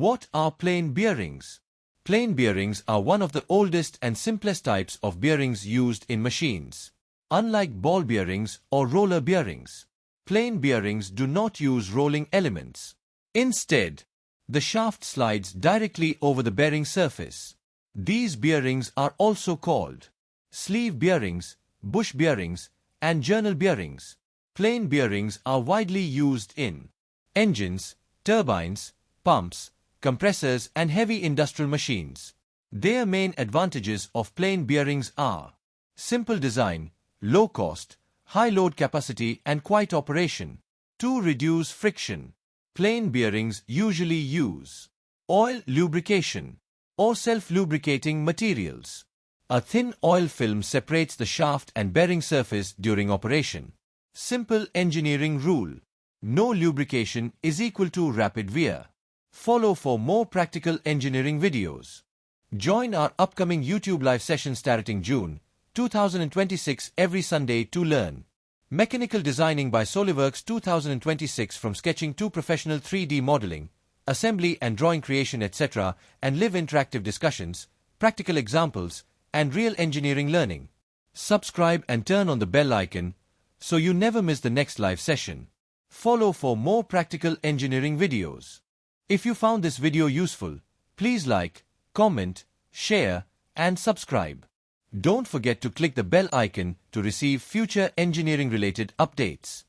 What are plain bearings? Plain bearings are one of the oldest and simplest types of bearings used in machines. Unlike ball bearings or roller bearings, plain bearings do not use rolling elements. Instead, the shaft slides directly over the bearing surface. These bearings are also called sleeve bearings, bush bearings, and journal bearings. Plain bearings are widely used in engines, turbines, pumps, compressors, and heavy industrial machines. Their main advantages of plain bearings are simple design, low cost, high load capacity, and quiet operation. To reduce friction, plain bearings usually use oil lubrication or self-lubricating materials. A thin oil film separates the shaft and bearing surface during operation. Simple engineering rule: no lubrication is equal to rapid wear. Follow for more practical engineering videos. Join our upcoming YouTube live session starting June 2026 every Sunday to learn Mechanical Designing by SolidWorks 2026 from sketching to professional 3D modeling, assembly and drawing creation, etc., and live interactive discussions, practical examples, and real engineering learning. Subscribe and turn on the bell icon so you never miss the next live session. Follow for more practical engineering videos. If you found this video useful, please like, comment, share, and subscribe. Don't forget to click the bell icon to receive future engineering-related updates.